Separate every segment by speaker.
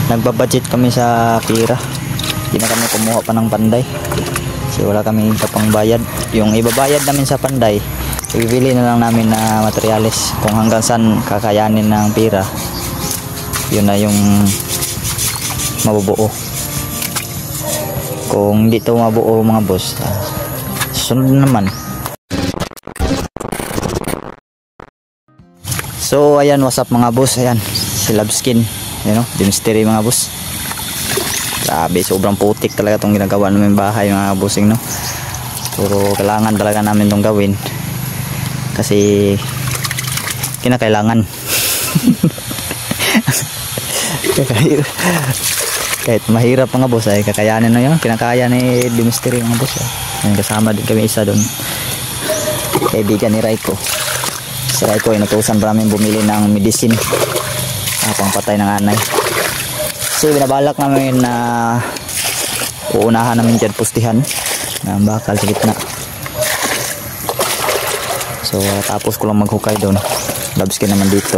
Speaker 1: Nagbabudget kami sa pira. Hindi na kami kumuha pa ng panday kasi wala kami kapang bayad. Yung ibabayad namin sa panday, ibibili na lang namin na materyales. Kung hanggang saan kakayanin ng pira, yun na yung mabubuo. Kung hindi to mabuo mga boss, sunod naman. So ayan, what's up mga boss. Ayan si Labskin, you know, the mystery mga boss. Grabe, sobrang putik talaga itong ginagawa namin bahay mga bossing, no. Pero kailangan talaga namin itong gawin kasi kinakailangan. Kahit mahirap mga boss ay kakayanin na yun. Kinakaya ni the mystery mga boss. Yan, kasama din kami isa doon, kaibigan ni Raiko. Si Raiko ay natusan pa namin bumili ng medicine pangpatay ng anay. So binabalak namin na uunahan namin dyan pustihan ng bakal sa gitna. So tapos ko lang maghukay doon. Labskin naman dito.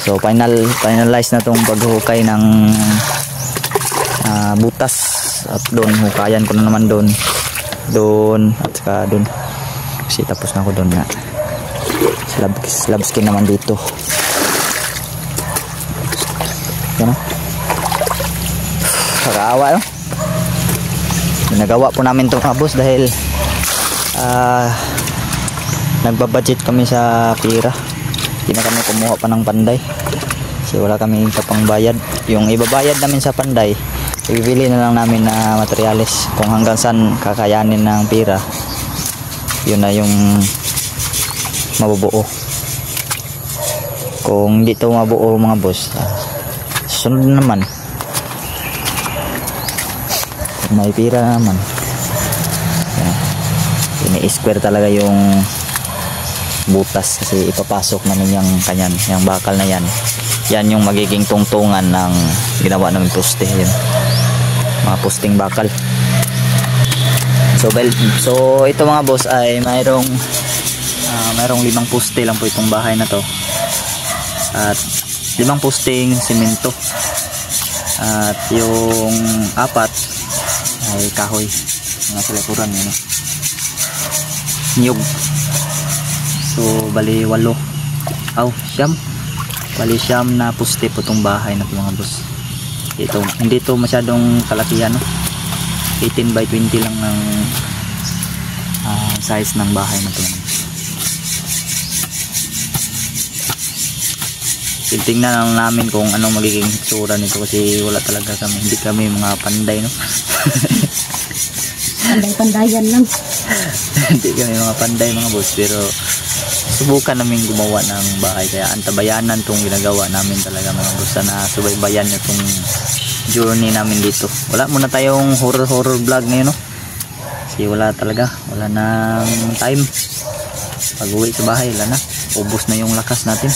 Speaker 1: So finalize na tong paghukay ng butas. At doon hukayan ko na naman doon at saka doon kasi tapos na ako doon na. Labskin naman dito. Yan o. Nakakaawa, no? Nagawa po namin itong abos dahil nagbabudget kami sa pira. Hindi na kami kumuha pa ng panday kasi wala kami kapang bayad. Yung ibabayad namin sa panday, ibibili na lang namin na materyales. Kung hanggang saan kakayanin ng pira, yun na yung mabubuo. Kung hindi to mabuo mga boss, sunod naman. May pira naman. Ini-square talaga yung butas kasi ipapasok namin yung bakal na yan. Yan yung magiging tungtungan ng ginawa namin poste. Yun. Mga posting bakal. So ito mga boss ay mayroong 5 poste lang po itong bahay na to. At 5 posting simento. At yung 4 ay kahoy, mga salikuran yun. Niyog. So bali 8 bali siyam na poste po itong bahay na mga boss. Ito, hindi to masyadong kalakihan, no? 18 by 20 lang ng size ng bahay na ito. Tingnan lang namin kung anong magiging itsura nito kasi wala talaga kami, hindi kami mga panday, no?
Speaker 2: Panday-pandayan lang.
Speaker 1: Hindi kami mga panday mga boss, pero subukan namin gumawa ng bahay kaya antabayanan tong ginagawa namin talaga mga boss. Sana subaybayan nyo tong journey namin dito. Wala muna tayong horror vlog ngayon, no? Kasi wala nang time. Pag uwi sa bahay, wala na, ubos na yung lakas natin.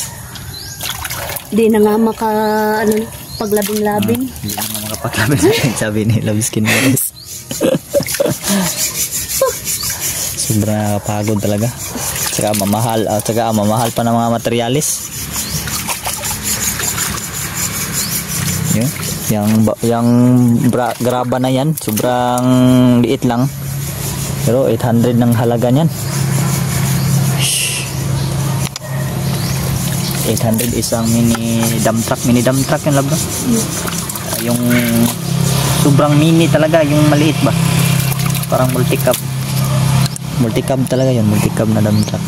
Speaker 2: Di na nga paglabing-labing.
Speaker 1: Hindi na nga makapaglabing-labing, sabi ni Labskin guys. Sobrang pagod talaga. Tsaka mamahal pa ng mga materyales. Yung graba na yan, sobrang liit lang. Pero 800 ng halaga niyan. 800 isang mini dump truck yung labo. Yung sobrang mini talaga, yung maliit ba, parang multicab talaga yun, multicab na dump truck.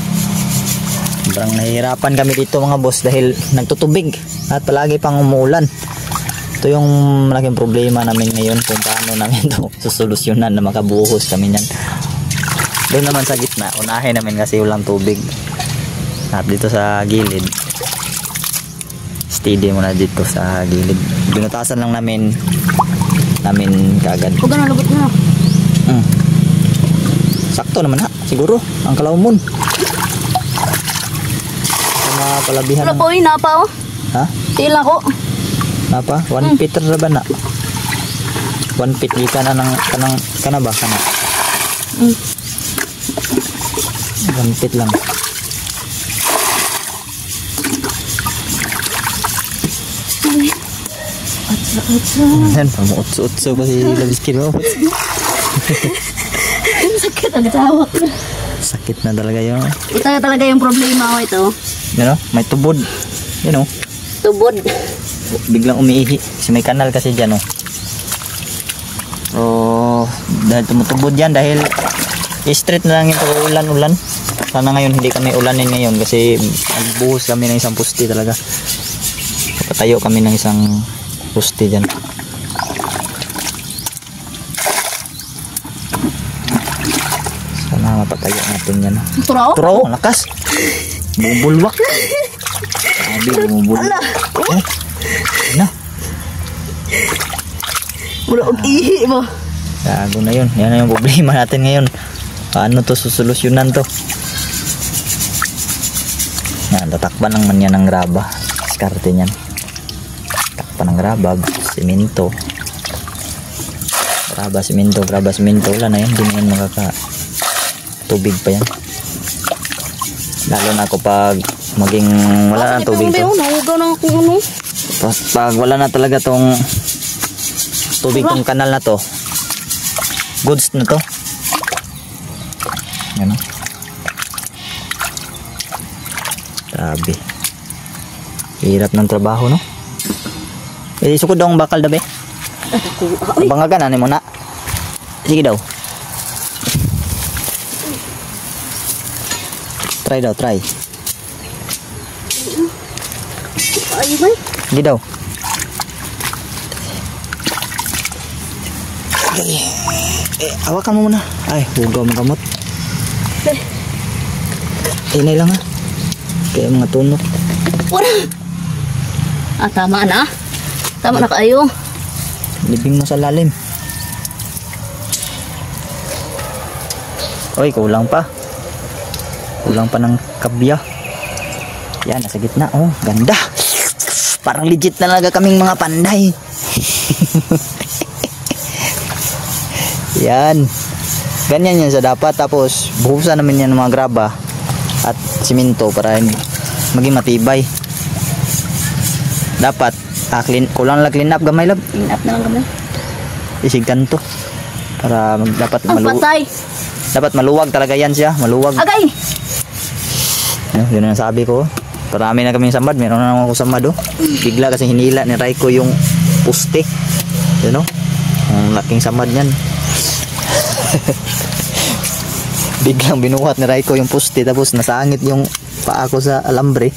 Speaker 1: Sobrang nahihirapan kami dito mga boss dahil nagtutubig at palagi pang umuulan. Ito yung malaking problema namin ngayon, kung paano namin ito susolusyonan na makabuhos kami niyan. Doon naman sa gitna, unahin namin kasi walang tubig. At dito sa gilid, steady muna dito sa gilid. Binutasan lang namin kagad.
Speaker 2: Huwag na lubot na.
Speaker 1: Sakto naman ha, siguro ang kalawmon. Sama palabihan.
Speaker 2: Wala po napa oh.
Speaker 1: Ha?
Speaker 2: Tila ko.
Speaker 1: Napa? 1 feet ra ba na? 1 feet ika na kana ba kana? 1 feet lang. Yan, pamuutso-utso pa si Labiskin mo.
Speaker 2: Sakit ang tawag.
Speaker 1: Sakit na talaga yun.
Speaker 2: Ito na talaga yung problema ko ito.
Speaker 1: Yan o, may tubod. Yan o.
Speaker 2: Tubod.
Speaker 1: Biglang umiihi. Kasi may kanal kasi dyan o. So, dahil tumutubod yan, dahil straight na lang yung pag-ulan-ulan. Sana ngayon hindi kami ulanin ngayon kasi magbuhos kami ng isang pusti talaga. Patayo kami ng isang pusti dyan. Sana mapatayo natin yan.
Speaker 2: Turo?
Speaker 1: Turo, lakas. Bumubulwak. Sabi, bumubulwak. Na.
Speaker 2: Wala og ihi mo.
Speaker 1: Gago na yun. Yan na yung problema natin ngayon. Paano to susolusyonan to? Yan, tatakpan naman yan ng graba. Diskarte niyan. Takpan ng graba, simento. Graba, simento. Wala na yan. Hindi na yan makaka-tubig pa yan. Lalo na ako pag maging wala na tubig to.
Speaker 2: Nahugaw na akong ano.
Speaker 1: Pag wala na talaga tong tubig tong kanal na to, goods na to. Yan o. Grabe. Hirap ng trabaho, no? Eh, sukod daw ang bakal dabe. Bangagan, ano mo na? Sige daw. Try.
Speaker 2: Ay, bay.
Speaker 1: Sige daw. Hawakan mo muna. Ay, hugaw mo kamot. Inay lang ha. Kaya mga tunok.
Speaker 2: Wala. Tama na. Tama na kayo.
Speaker 1: Libing mo sa lalim. Oy, kulang pa. Kulang pa ng kabya. Yan, nasa gitna. Oh, ganda. Parang legit na talaga kaming mga panday. Yan. Ganyan yan sa dapat. Tapos, buhusan namin yan ng mga graba at simento para maging matibay. Dapat, kulang lang clean up gamay lab.
Speaker 2: Clean up na lang kami.
Speaker 1: Isigkan to. Para dapat
Speaker 2: patay.
Speaker 1: Dapat maluwag talaga yan siya. Maluwag.
Speaker 2: Agay!
Speaker 1: Yun ang sabi ko. Parami na kaming samad. Meron na naman ako samad oh. Bigla kasi hinila ni Raiko yung puste. Yun oh. Ang laking samad niyan. Biglang binuhat ni Raiko yung puste. Tapos nasangit yung paa ko sa alambre.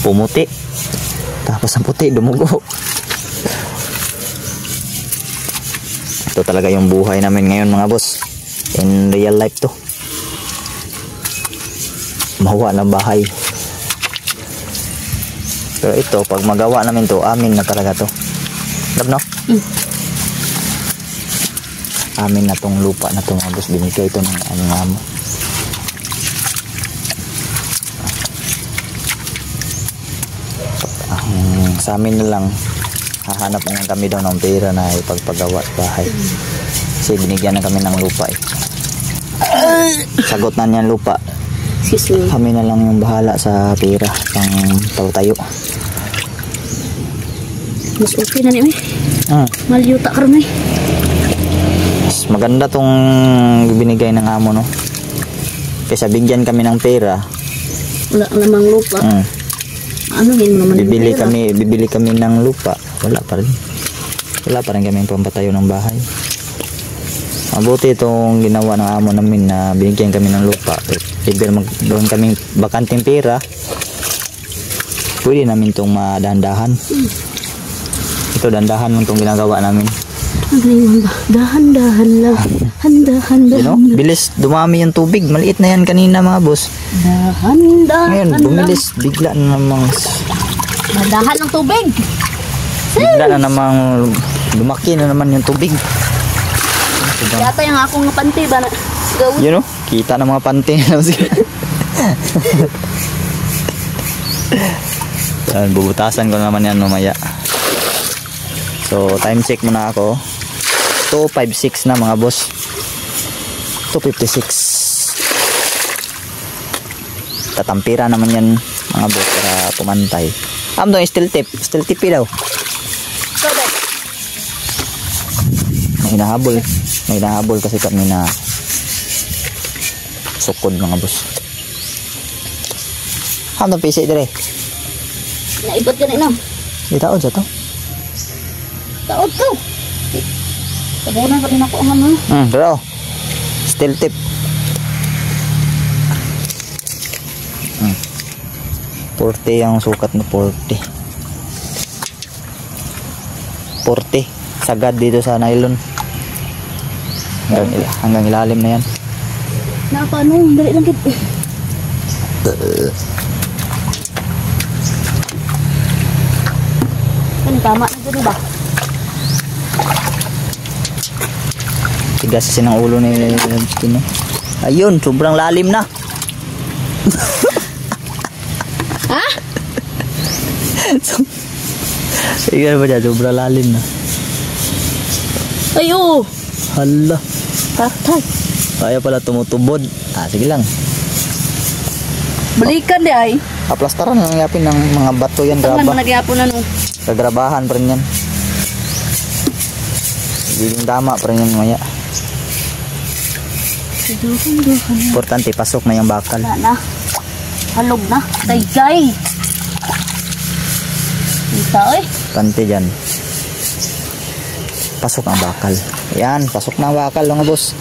Speaker 1: Pumuti. Tapos ang puti dumugo. Ito talaga yung buhay namin ngayon mga boss. In real life to. Mahawa ng bahay. Pero ito, pag magawa namin to, amin na talaga to. Lab no? Amin na tong lupa na to mga boss. Binigay ito ng ano nga mo. Sa amin na lang, hahanap na kami daw ng pera na ipagpagawa at bahay. Kasi binigyan na kami ng lupa eh. Sagot na niyan lupa. Kami na lang yung bahala sa pera pang tayo.
Speaker 2: Mas okay na niya eh. Malyuta ka rin eh.
Speaker 1: Mas maganda tong binigay ng amo no. Kaysa bigyan kami ng pera.
Speaker 2: Wala namang lupa. Ano din naman
Speaker 1: bibili kami ng lupa. Wala pa rin kami pampatayo ng bahay. Mabuti itong ginawa ng amo namin na binigyan kami ng lupa. Either magdoon kaming bakanting pera, pwede namin itong madahan-dahan. Ito dandahan lang itong ginagawa namin.
Speaker 2: Dahan-dahan lang. Handahan-dahan.
Speaker 1: You know, bilis dumami yung tubig. Maliit na yan kanina mga boss.
Speaker 2: Dahan-dahan.
Speaker 1: Ngayon bumilis. Bigla na namang
Speaker 2: dahan ng tubig.
Speaker 1: Bigla na namang lumaki na naman yung tubig.
Speaker 2: Yata yung akong panty ba na gawin.
Speaker 1: You know, kita na mga panty na sila. Yan, bubutasan ko naman yan mamaya. So, time check muna ako. 2:56 na mga boss. 2:56. Tatampira naman yan mga boss para pumantay. Amdo, steel tip daw.
Speaker 2: Ikaw dai.
Speaker 1: May hinahabol kasi kami na sukod mga boss. Hamdang pisi dire.
Speaker 2: Naibot ka na inam.
Speaker 1: Di taon sa to.
Speaker 2: Taod ko. Tabunan pa rin ako ang ano.
Speaker 1: Pero steel tip. 40 yung sukat na 40. 40 sagad dito sa nylon. Hanggang ilalim na yan.
Speaker 2: Napano, dali lang kit. Kan tama na dito ba?
Speaker 1: Tigas kasi ng ulo ni Tino. Ayun, sobrang lalim na.
Speaker 2: Ha?
Speaker 1: Sige ba dyan, sobrang lalim na.
Speaker 2: Ayo.
Speaker 1: Hala.
Speaker 2: Patay.
Speaker 1: Kaya pala tumutubod. Sige lang.
Speaker 2: Balikan di ay.
Speaker 1: Aplastaran na nangyapin ng mga bato yan.
Speaker 2: Tangan mo nagyapon na no.
Speaker 1: Kagrabahan pa rin yan. Giging dama pa rin yan maya. Importante, pasok na yung bakal.
Speaker 2: Wala na. Halog na. Daygay. Isa eh.
Speaker 1: Importante dyan. Pasok ang bakal. Yan, pasok na ang bakal mga boss.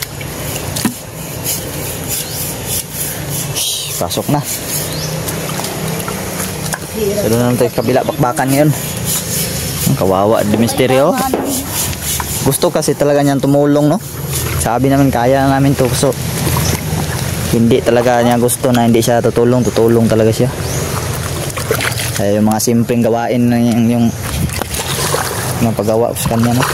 Speaker 1: Pasok na. So doon naman tayo kabila bakbakan ngayon. Ang kawawa di misteryo. Gusto kasi talaga niyan tumulong, no? Sabi namin kaya namin to. So hindi talaga niya gusto na hindi siya tutulong talaga siya. Kaya yung mga simpleng gawain na yung mga paggawa sa kanya, no?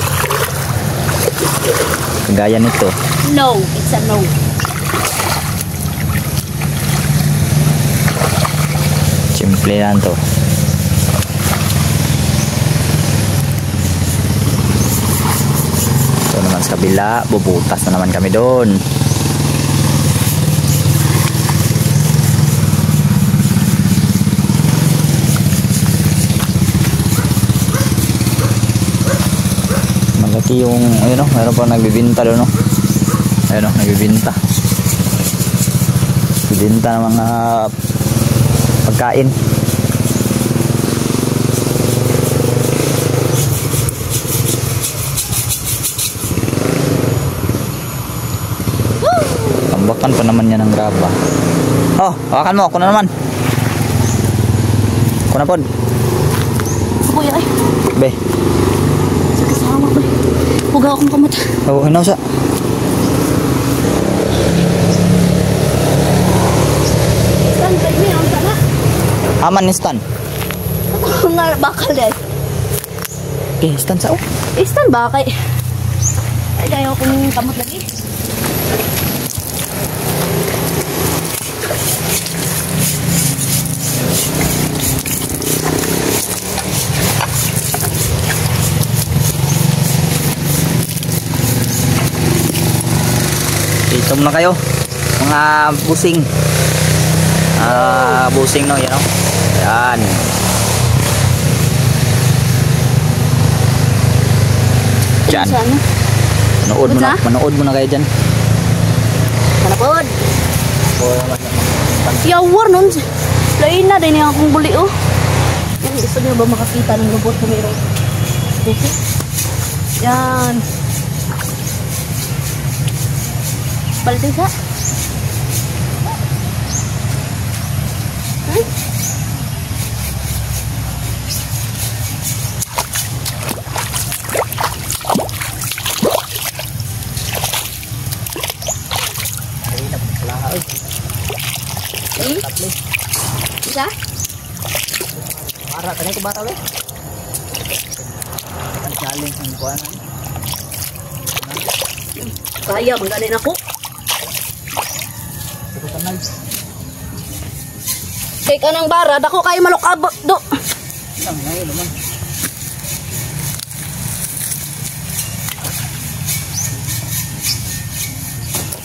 Speaker 1: Kagaya nito.
Speaker 2: No, it's a no.
Speaker 1: Simple lang to. Ito naman sa kabila, bubutas na naman kami doon. Malaki yung, ayun o, mayroon pa nagbibinta doon, no? Ayun o, nagbibinta. Nagbibinta ng mga pagkain. Tambakan pa naman yan ng graba. Oh, hawakan mo, ako na naman. Ako na pod.
Speaker 2: Ako ay.
Speaker 1: Be.
Speaker 2: Sa kasama ba? Pugaw akong kamot.
Speaker 1: Oh, hinaw sa.
Speaker 2: Saan ba niya ang sana?
Speaker 1: Aman ni Stan.
Speaker 2: Ako nga bakal day.
Speaker 1: Okay, Stan sa o.
Speaker 2: Stan bakay. Ay, ayaw akong kamot lagi.
Speaker 1: Itom na kayo. Mga busing. Busing, no, yan o. Yan. Diyan. Manood mo na kayo dyan.
Speaker 2: Manapod. Yawar nun. Lain na din yung akong buli, oh. Gusto niyo ba makakita ng robot na mayroon? Okay. Yan. Balik sa. Ay. Isa?
Speaker 1: Para tanya ko bata we. Ang challenge ng kuan.
Speaker 2: Kaya magaling ako. Kay kanang barad ako kay malukabot do.
Speaker 1: Lang ngayon naman.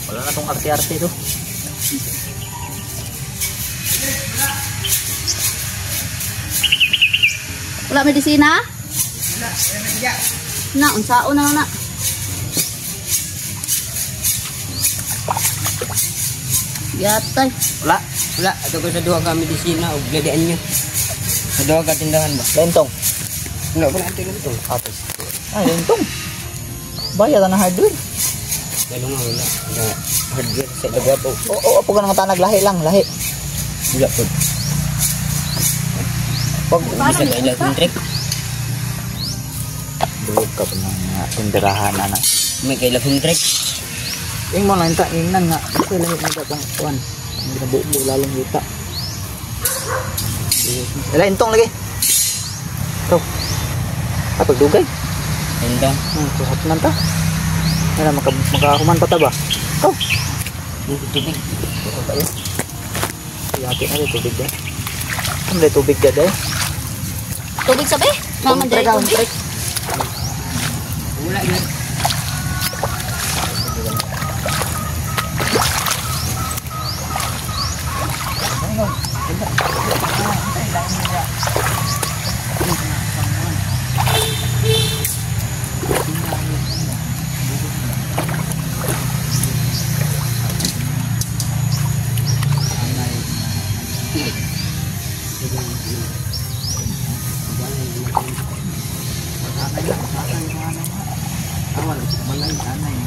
Speaker 1: Wala na tong arte-arte to.
Speaker 2: Wala medisina? Na, unsao na na. Yatay.
Speaker 3: Wala. Ato ko sa duha ka medisina o gladaan nyo. Sa duha ka tindahan ba?
Speaker 1: Lentong.
Speaker 3: Wala ko natin ito.
Speaker 1: Apos. Lentong. Bayad na hardware.
Speaker 3: Lalo nga wala. Hardware sa lagwa po.
Speaker 1: Oo, apo ka nang tanag. Lahi lang, lahi.
Speaker 3: Wala po.
Speaker 1: Pag
Speaker 3: Bisa ka ilang kontrek.
Speaker 1: duwag ka pa ng tinderahan na.
Speaker 3: May kailang kontrek.
Speaker 1: Yung mo lang, yung nang nga. Kasi lahi mo ka pang kuwan. Hindi na buo lalong yuta. Lentong lagi. Ito. Kapag dugay.
Speaker 3: Tenda.
Speaker 1: Suhat man ta. Wala, makahuman pa ta ba? Ito.
Speaker 3: Tubig.
Speaker 1: Yati na rin tubig dahil. Ano rin tubig ka dahil?
Speaker 2: Tubig sabi? Naman dahil tubig.
Speaker 3: Wala yan. Anay.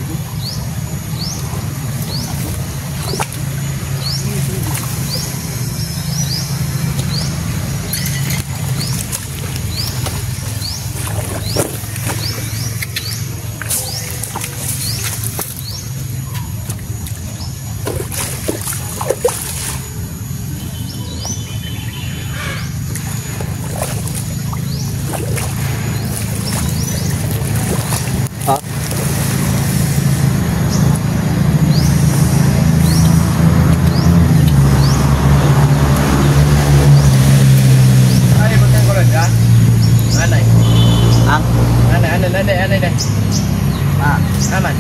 Speaker 3: Aman.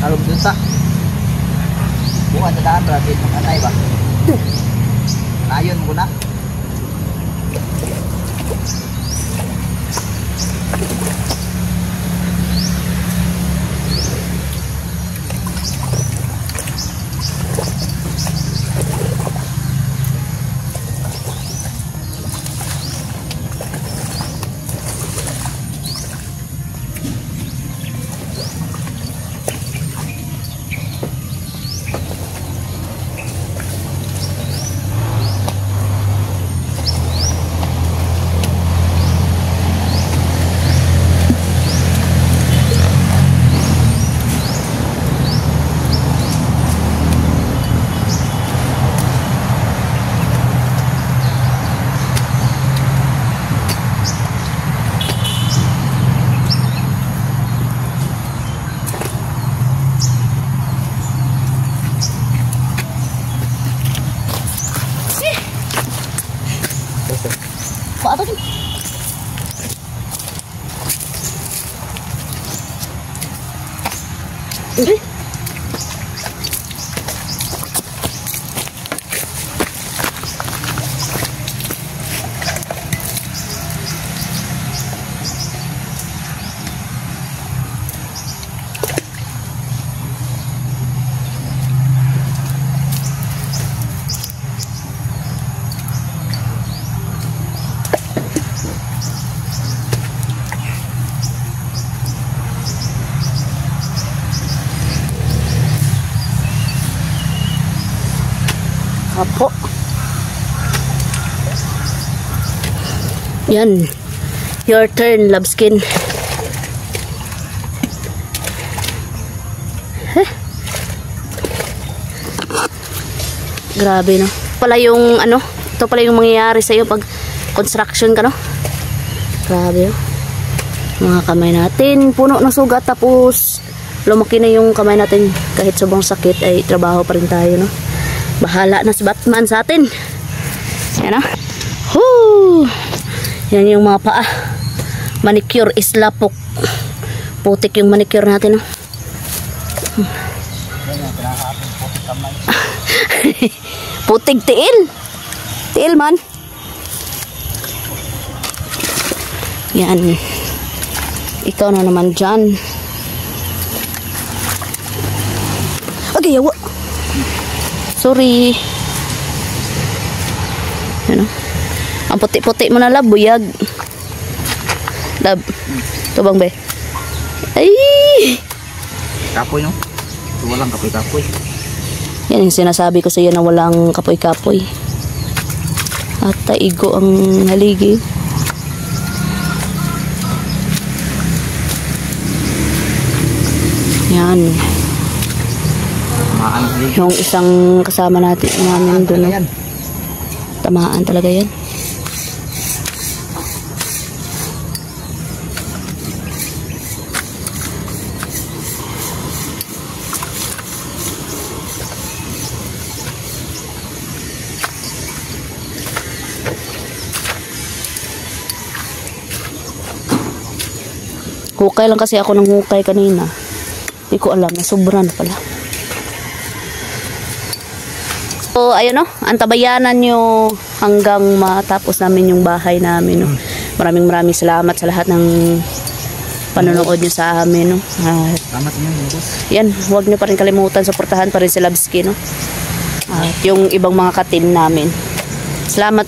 Speaker 1: Alog duta. Bukan sa daan berarti anay ba? Ayon mo na.
Speaker 2: Kok apa sih? Ini? Apo. Yan. Your turn, love skin. Grabe, no? Pala yung ano, ito pala yung mangyayari sa iyo pag construction ka, no? Grabe, no? Mga kamay natin, puno ng sugat, tapos lumaki na yung kamay natin. Kahit sobrang sakit ay trabaho pa rin tayo, no? Bahala na si Batman sa atin. Yan, no? Woo! Yan yung mga paa. Manicure is lapok. Putik yung manicure natin, no? Putig tiil. Tiil man. Yan. Ikaw na naman dyan. Okay, yawa. Sorry. Ano? Ang puti-puti mo na, lab. Buyag. Lab. Ito bang, be? Ay!
Speaker 1: Kapoy, no? Walang kapoy-kapoy.
Speaker 2: Yan yung sinasabi ko sa iyo na walang kapoy-kapoy. At taigo ang haligi. Yan.
Speaker 1: Tamaan haligi.
Speaker 2: Yung isang kasama namin doon.
Speaker 1: Yan.
Speaker 2: Tamaan talaga yan. Hukay lang kasi ako ng hukay kanina. Hindi ko alam na sobra na pala. So, ayun, no? Antabayanan nyo hanggang matapos namin yung bahay namin, no? Maraming salamat sa lahat ng panonood nyo sa amin, no?
Speaker 1: Salamat nyo, boss.
Speaker 2: Yan, huwag nyo pa rin kalimutan, suportahan pa rin si Labski, no? At yung ibang mga ka-team namin. Salamat.